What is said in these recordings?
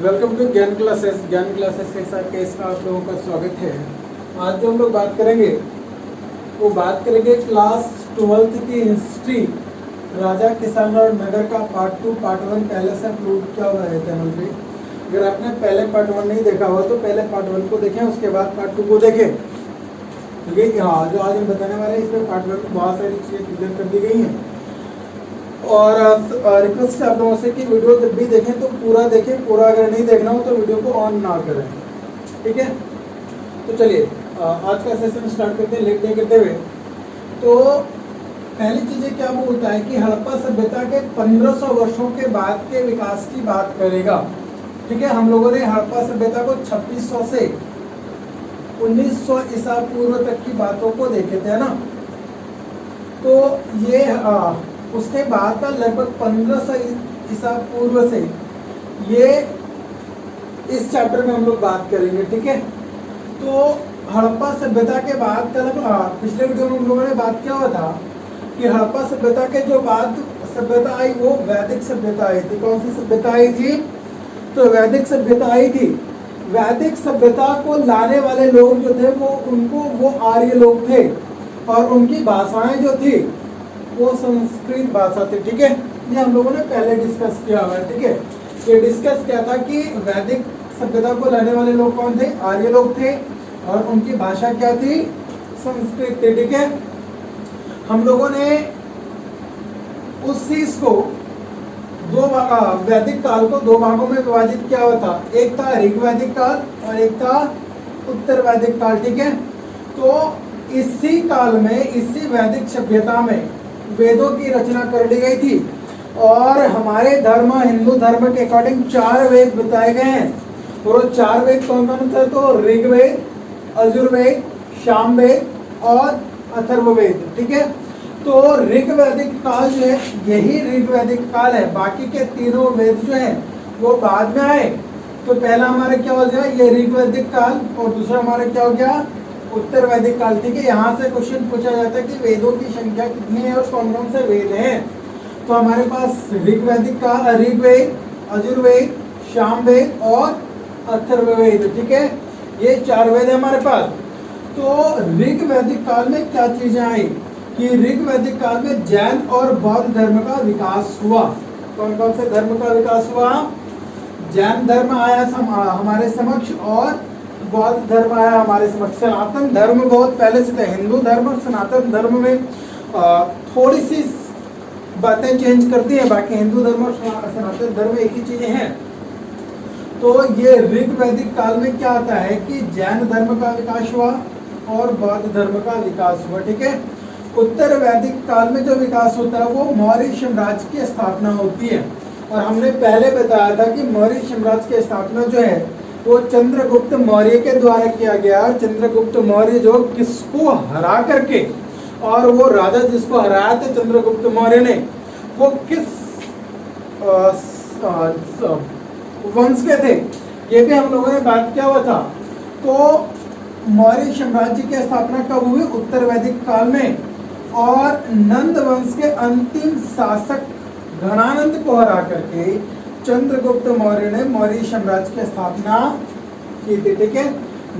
Welcome to ज्ञान classes के साथ कैसा आप लोगों का स्वागत है। आज जो हम लोग बात करेंगे वो बात करेंगे क्लास 12th की हिस्ट्री राजा किसान और नगर का पार्ट 2 पार्ट 1 पहले से अपलोड किया हुआ है चैनल पे। अगर आपने पहले पार्ट 1 नहीं देखा हुआ तो पहले पार्ट 1 को देखें, उसके बाद पार्ट 2 को देखें। ठीक है, हाँ जो आज हम बताने वाले हैं इसमें पार्ट 1 में बहुत सारी चीज़ें क्लियर कर दी गई हैं और रिक्वेस्ट है आप लोगों से कि वीडियो जब भी देखें तो पूरा देखें, पूरा अगर नहीं देखना हो तो वीडियो को ऑन ना करें। ठीक है, तो चलिए आज का सेशन स्टार्ट करते हैं लेट नहीं करते हुए। तो पहली चीज़ें क्या बोलता है कि हड़प्पा सभ्यता के 1500 वर्षों के बाद के विकास की बात करेगा। ठीक है, हम लोगों ने हड़प्पा सभ्यता को 2600 से 1900 ईसा पूर्व तक की बातों को देखे थे ना। तो ये उसके बाद का लगभग 1500 ईसा पूर्व से ये इस चैप्टर में हम लोग बात करेंगे। ठीक है, तो हड़प्पा सभ्यता के बाद का पिछले वीडियो में हम लोगों ने बात किया हुआ था कि हड़प्पा सभ्यता के जो बाद सभ्यता आई वो वैदिक सभ्यता आई थी। कौन सी सभ्यता आई थी? तो वैदिक सभ्यता आई थी। वैदिक सभ्यता को लाने वाले लोग जो थे वो आर्य लोग थे और उनकी भाषाएं जो थी वो संस्कृत भाषा थी। ठीक है, ये हम लोगों ने पहले डिस्कस किया हुआ है। ठीक है, ये डिस्कस किया था कि वैदिक सभ्यता को लाने वाले लोग कौन थे? आर्य लोग थे और उनकी भाषा क्या थी? संस्कृत थी। ठीक है, हम लोगों ने उस चीज को वैदिक काल को दो भागों में विभाजित किया हुआ था। एक था ऋग्वैदिक काल और एक था उत्तर वैदिक काल। ठीक है, तो इसी काल में, इसी वैदिक सभ्यता में वेदों की रचना कर ली गई थी और हमारे धर्म, हिंदू धर्म के अकॉर्डिंग 4 वेद बताए गए हैं। और वो 4 वेद कौन कौन से? तो ऋग्वेद, यजुर्वेद, सामवेद और अथर्ववेद। ठीक है, तो ऋग्वैदिक काल जो है यही ऋग्वैदिक काल है। बाकी के तीनों वेद जो है वो बाद में आए। तो पहला हमारा क्या हो गया? ये ऋग्वैदिक काल और दूसरा हमारा क्या हो गया? उत्तर वैदिक काल। ठीक है, यहाँ से क्वेश्चन पूछा जाता है कि वेदों की संख्या कितनी है और कौन कौन से वेद हैं। तो हमारे पास ऋग्वैदिक काल, ऋग्वेद, यजुर्वेद, सामवेद और अथर्ववेद। ठीक है, ये 4 वेद है हमारे पास। तो ऋग्वैदिक काल में क्या चीजें आई कि ऋग्वैदिक काल में जैन और बौद्ध धर्म का विकास हुआ। कौन कौन से धर्म का विकास हुआ? जैन धर्म आया हमारे समक्ष और बौद्ध धर्म आया हमारे समक्ष। सनातन धर्म बहुत पहले से थे। हिंदू धर्म और सनातन धर्म में थोड़ी सी बातें चेंज करती हैं, बाकी हिंदू धर्म और सनातन धर्म एक ही चीजें हैं। तो ये ऋग्वैदिक काल में क्या आता है कि जैन धर्म का विकास हुआ और बौद्ध धर्म का विकास हुआ। ठीक है, उत्तर वैदिक काल में जो विकास होता है वो मौर्य साम्राज्य की स्थापना होती है। और हमने पहले बताया था कि मौर्य साम्राज्य की स्थापना जो है वो चंद्रगुप्त मौर्य के द्वारा किया गया। चंद्रगुप्त मौर्य जो किसको हरा करके, और वो राजा जिसको हराया था चंद्रगुप्त मौर्य ने, वो किस वंश के थे ये भी हम लोगों ने बात किया हुआ था। तो मौर्य साम्राज्य की स्थापना कब हुई? उत्तर वैदिक काल में। और नंद वंश के अंतिम शासक घनानंद को हरा करके चंद्रगुप्त मौर्य ने मौर्य साम्राज्य की स्थापना की थी। ठीक है,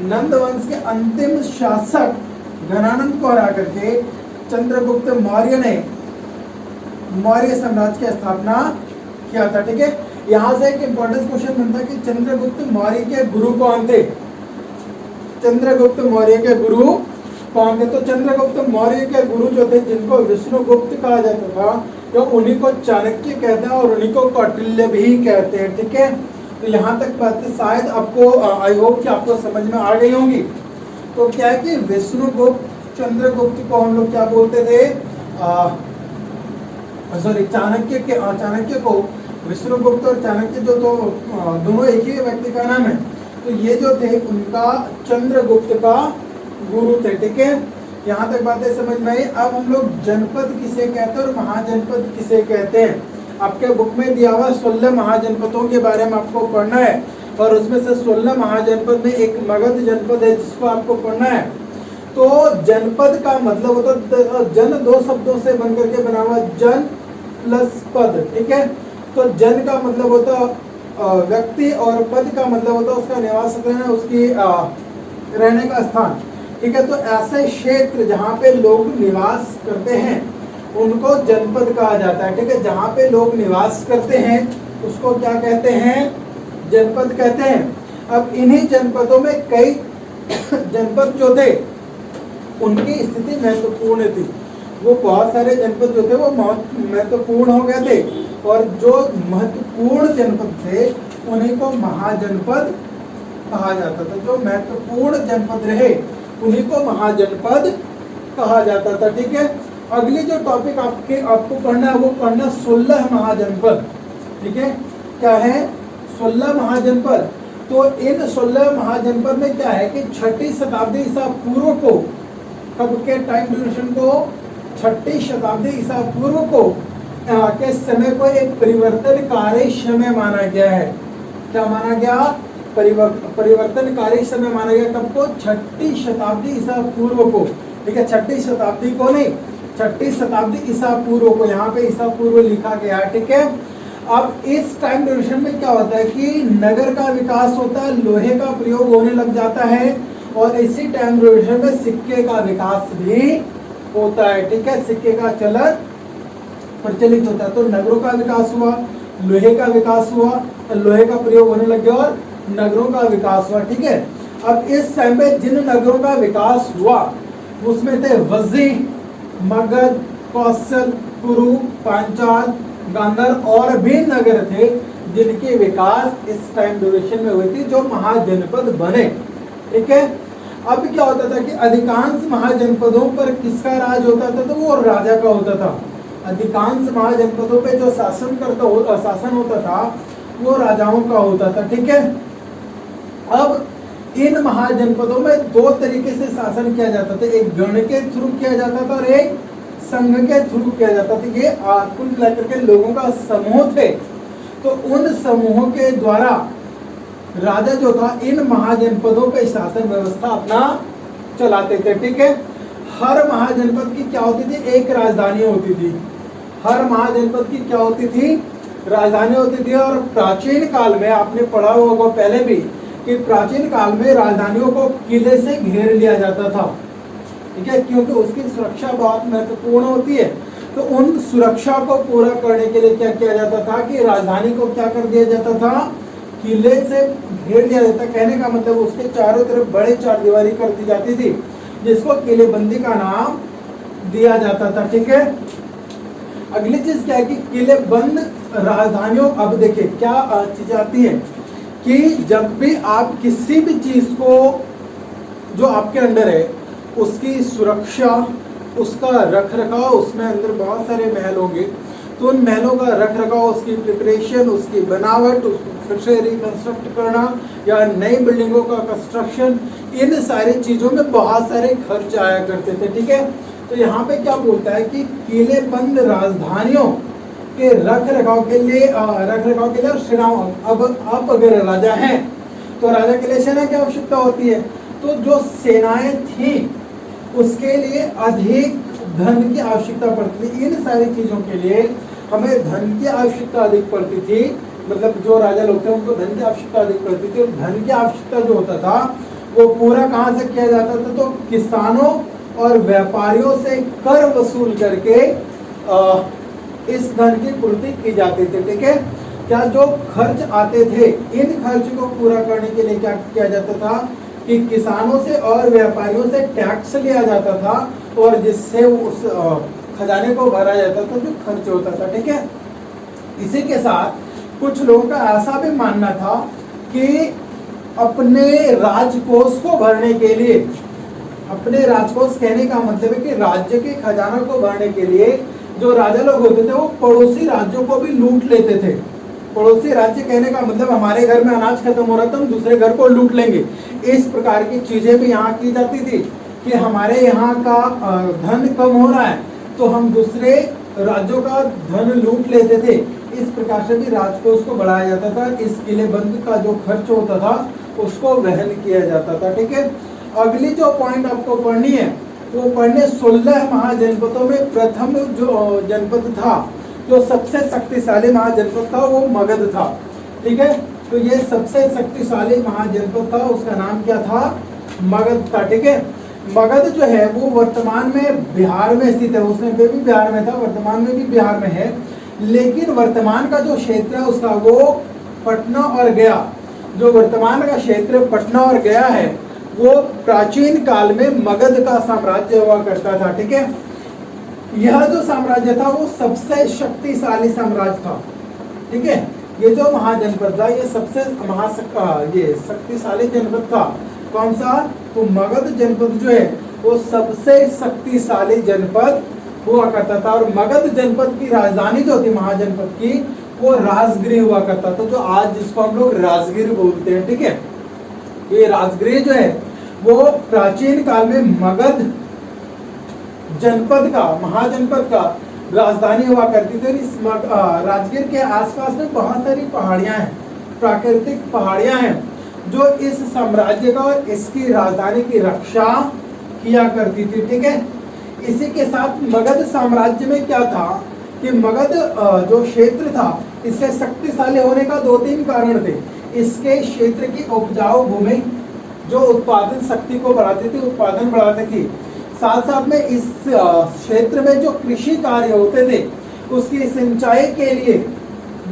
नंद वंश के अंतिम शासक घनानंद को हरा करके चंद्रगुप्त मौर्य ने मौर्य साम्राज्य की स्थापना किया था। ठीक है, यहाँ से एक इंपॉर्टेंट क्वेश्चन बनता है कि चंद्रगुप्त मौर्य के गुरु कौन थे? चंद्रगुप्त मौर्य के गुरु कौन थे? तो चंद्रगुप्त मौर्य के गुरु जो थे, जिनको विष्णुगुप्त कहा जाता था, तो उन्हीं को चाणक्य कहते हैं और उन्हीं को कौटिल्य भी कहते हैं। ठीक है, तो यहाँ तक बातें शायद आपको, आई होप कि आपको समझ में आ गई होंगी। तो क्या है कि विष्णुगुप्त, चंद्रगुप्त को हम लोग क्या बोलते थे? चाणक्य को विष्णुगुप्त और चाणक्य जो तो दोनों एक ही व्यक्ति का नाम है। तो ये जो थे उनका चंद्रगुप्त का गुरु थे। ठीक है, यहाँ तक बातें समझ में आई। अब हम लोग जनपद किसे कहते हैं और महाजनपद किसे कहते हैं? आपके बुक में दिया हुआ 16 महाजनपदों के बारे में आपको पढ़ना है और उसमें से 16 महाजनपद में एक मगध जनपद है जिसको आपको पढ़ना है। तो जनपद का मतलब होता है जन 2 शब्दों से बनकर के बना हुआ, जन प्लस पद। ठीक है, तो जन का मतलब होता व्यक्ति और पद का मतलब होता है उसका निवास स्थान, उसकी रहने का स्थान। ठीक है, तो ऐसे क्षेत्र जहाँ पे लोग निवास करते हैं उनको जनपद कहा जाता है। ठीक है, जहाँ पे लोग निवास करते हैं उसको क्या कहते हैं? जनपद कहते हैं। अब इन्हीं जनपदों में कई जनपद जो थे उनकी स्थिति महत्वपूर्ण थी। वो बहुत सारे जनपद जो थे वो महत्वपूर्ण हो गए थे, और जो महत्वपूर्ण जनपद थे उन्हीं को महाजनपद कहा जाता था। जो महत्वपूर्ण जनपद रहे उन्हीं को महाजनपद कहा जाता था। ठीक है, अगली जो टॉपिक आपको पढ़ना है वो पढ़ना 16 महाजनपद। ठीक है, क्या है? 16 महाजनपद। तो इन 16 महाजनपद में क्या है कि 6ठी शताब्दी ईसा पूर्व को, कब के टाइम ड्यूरेशन को? 6ठी शताब्दी ईसा पूर्व को के समय को एक परिवर्तनकारी समय माना गया है। क्या माना गया? परिवर्तनकारी समय माना गया। कब को? 6ठी शताब्दी ईसा पूर्व को। ठीक है, 6ठी शताब्दी को नहीं, 6ठी शताब्दी ईसा पूर्व को। यहाँ पे ईसा पूर्व लिखा गया है। ठीक है, अब इस टाइम ड्यूरेशन में क्या होता है कि नगर का विकास होता है, लोहे का प्रयोग होने लग जाता है, और इसी टाइम ड्यूरेशन में सिक्के का विकास भी होता है। ठीक है, सिक्के का चलन प्रचलित होता है। तो नगरों का विकास हुआ, लोहे का विकास हुआ, लोहे का प्रयोग होने लग गया और नगरों का विकास हुआ। ठीक है, अब इस टाइम पे जिन नगरों का विकास हुआ उसमें थे वज्जी, मगध, कौशल, कुरु, पांचाल, गांधार और भी नगर थे जिनके विकास इस टाइम ड्यूरेशन में हुए थे, जो महाजनपद बने। ठीक है, अब क्या होता था कि अधिकांश महाजनपदों पर किसका राज होता था? तो वो राजा का होता था। अधिकांश महाजनपदों पे जो शासन होता था वो राजाओं का होता था। ठीक है, अब इन महाजनपदों में दो तरीके से शासन किया जाता था, एक गण के थ्रू किया जाता था और एक संघ के थ्रू किया जाता था। ये कुल मिलाकर के लोगों का समूह थे, तो उन समूहों के द्वारा राजा जो था इन महाजनपदों पे शासन व्यवस्था अपना चलाते थे। ठीक है, हर महाजनपद की क्या होती थी? एक राजधानी होती थी। हर महाजनपद की क्या होती थी? राजधानी होती थी। और प्राचीन काल में आपने पढ़ा होगा पहले भी कि प्राचीन काल में राजधानियों को किले से घेर लिया जाता था। ठीक है, क्योंकि उसकी सुरक्षा बहुत महत्वपूर्ण होती है। तो उन सुरक्षा को पूरा करने के लिए क्या किया जाता था कि राजधानी को क्या कर दिया जाता था? किले से घेर लिया जाता। कहने का मतलब उसके चारों तरफ बड़े चारदीवारी कर दी जाती थी, जिसको किलेबंदी का नाम दिया जाता था। ठीक है, अगली चीज क्या है कि किलेबंद राजधानियों, अब देखिए क्या चीज आती है कि जब भी आप किसी भी चीज को जो आपके अंडर है उसकी सुरक्षा, उसका रख रखाव, उसमें अंदर बहुत सारे महल होंगे, तो उन महलों का रख रखाव, उसकी प्रिपरेशन, उसकी बनावट, उसको फिर से रिकंस्ट्रक्ट करना या नई बिल्डिंगों का कंस्ट्रक्शन, इन सारी चीजों में बहुत सारे खर्च आया करते थे। ठीक है, तो यहाँ पे क्या बोलता है कि किलेबंद राजधानियों के रख रखाव के लिए और सेनाओं, अब अगर राजा हैं तो राजा के लिए सेना की आवश्यकता होती है, तो जो सेनाएं थी उसके लिए अधिक धन की आवश्यकता पड़ती थी। इन सारी चीजों के लिए हमें धन की आवश्यकता अधिक पड़ती थी, मतलब जो राजा लोग थे उनको धन की आवश्यकता अधिक पड़ती थी। और धन की आवश्यकता जो होता था वो पूरा कहाँ से किया जाता था? तो किसानों और व्यापारियों से कर वसूल करके इस धन की पूर्ति की जाती थी। ठीक है, क्या जो खर्च आते थे इन खर्च को पूरा करने के लिए क्या किया जाता था कि किसानों से और व्यापारियों से टैक्स लिया जाता था, और जिससे उस खजाने को भरा जाता था जो खर्च होता था। ठीक है, इसी के साथ कुछ लोगों का ऐसा भी मानना था कि अपने राजकोष को भरने के लिए, अपने राजकोष कहने का मतलब है कि राज्य के खजाना को भरने के लिए जो राजा लोग होते थे वो पड़ोसी राज्यों को भी लूट लेते थे। पड़ोसी राज्य कहने का मतलब हमारे घर में अनाज खत्म हो रहा था, हम दूसरे घर को लूट लेंगे। इस प्रकार की चीजें भी यहाँ की जाती थी कि हमारे यहाँ का धन कम हो रहा है तो हम दूसरे राज्यों का धन लूट लेते थे। इस प्रकार से भी राजकोष को बढ़ाया जाता था। इस किलेबंद का जो खर्च होता था उसको वहन किया जाता था। ठीक है, अगली जो पॉइंट आपको पढ़नी है वो पढ़ने 16 महाजनपदों में प्रथम जो जनपद था, जो सबसे शक्तिशाली महाजनपद था वो मगध था। ठीक है। तो ये सबसे शक्तिशाली महाजनपद था, उसका नाम क्या था? मगध था, ठीक है। मगध जो है वो वर्तमान में बिहार में स्थित है, उसमें भी बिहार में था, वर्तमान में भी बिहार में है, लेकिन वर्तमान का जो क्षेत्र है उसका वो पटना और गया, जो वर्तमान का क्षेत्र पटना और गया है वो प्राचीन काल में मगध का साम्राज्य हुआ करता था, ठीक है। यह जो साम्राज्य था वो सबसे शक्तिशाली साम्राज्य था, ठीक है। ये जो महाजनपद था ये सबसे ये शक्तिशाली जनपद था। कौन सा? तो मगध जनपद जो है वो सबसे शक्तिशाली जनपद हुआ करता था। और मगध जनपद की राजधानी जो थी महाजनपद की वो राजगृह हुआ करता था, जो आज जिसको हम लोग राजगीर बोलते हैं, ठीक है। ये राजगृह जो है वो प्राचीन काल में मगध जनपद का, महाजनपद का राजधानी हुआ करती थी। इस राजगीर के आसपास में बहुत सारी पहाड़ियां हैं, प्राकृतिक पहाड़ियां हैं, जो इस साम्राज्य का और इसकी राजधानी की रक्षा किया करती थी, ठीक है। इसी के साथ मगध साम्राज्य में क्या था कि मगध जो क्षेत्र था इससे शक्तिशाली होने का 2-3 कारण थे। इसके क्षेत्र की उपजाऊ भूमि जो उत्पादन शक्ति को बढ़ाती थी, उत्पादन बढ़ाती थी। साथ साथ में इस क्षेत्र में जो कृषि कार्य होते थे उसकी सिंचाई के लिए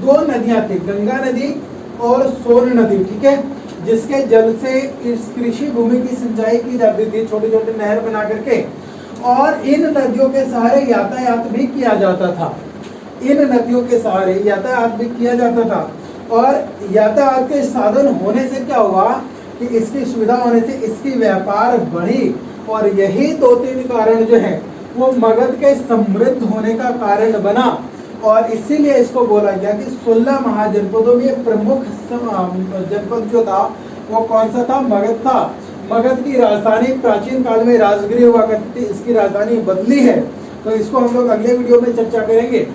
2 नदियां थी, गंगा नदी और सोन नदी, ठीक है, जिसके जल से इस कृषि भूमि की सिंचाई की जाती थी, छोटे छोटे नहर बना करके। और इन नदियों के सहारे यातायात भी किया जाता था, इन नदियों के सहारे यातायात भी किया जाता था। और यातायात के साधन होने से क्या हुआ कि इसकी सुविधा होने से इसकी व्यापार बढ़ी, और यही 2-3 कारण जो है वो मगध के समृद्ध होने का कारण बना। और इसीलिए इसको बोला गया कि 16 महाजनपदों में प्रमुख जनपद जो था वो कौन सा था? मगध था। मगध की राजधानी प्राचीन काल में राजगृह हुआ करती थी, इसकी राजधानी बदली है, तो इसको हम लोग अगले वीडियो में चर्चा करेंगे।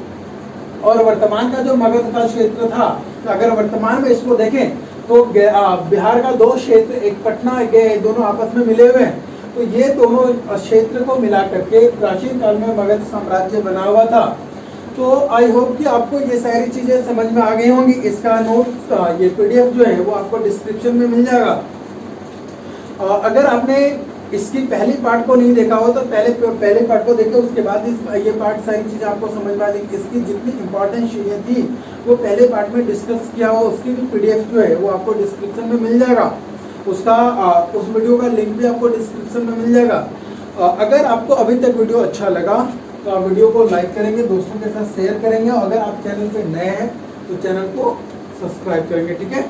और वर्तमान का जो मगध का क्षेत्र था, तो अगर वर्तमान में इसको देखें तो बिहार का 2 क्षेत्र, एक पटना एक गया, दोनों आपस में मिले हुए हैं। तो ये दोनों क्षेत्र को मिला करके प्राचीन काल में मगध साम्राज्य बना हुआ था। तो आई होप कि आपको ये सारी चीजें समझ में आ गई होंगी। इसका नोट ये PDF जो है वो आपको डिस्क्रिप्शन में मिल जाएगा। अगर आपने इसकी पहली पार्ट को नहीं देखा हो तो पहले पार्ट को देखें, उसके बाद ये पार्ट सारी चीजें आपको समझ में आ जाएगी। इसकी जितनी इंपॉर्टेंट चीजें थी वो पहले पार्ट में डिस्कस किया हो, उसकी भी PDF जो है वो आपको डिस्क्रिप्शन में मिल जाएगा। उसका उस वीडियो का लिंक भी आपको डिस्क्रिप्शन में मिल जाएगा। अगर आपको अभी तक वीडियो अच्छा लगा तो आप वीडियो को लाइक करेंगे, दोस्तों के साथ शेयर करेंगे, और अगर आप चैनल पे नए हैं तो चैनल को सब्सक्राइब करेंगे, ठीक है।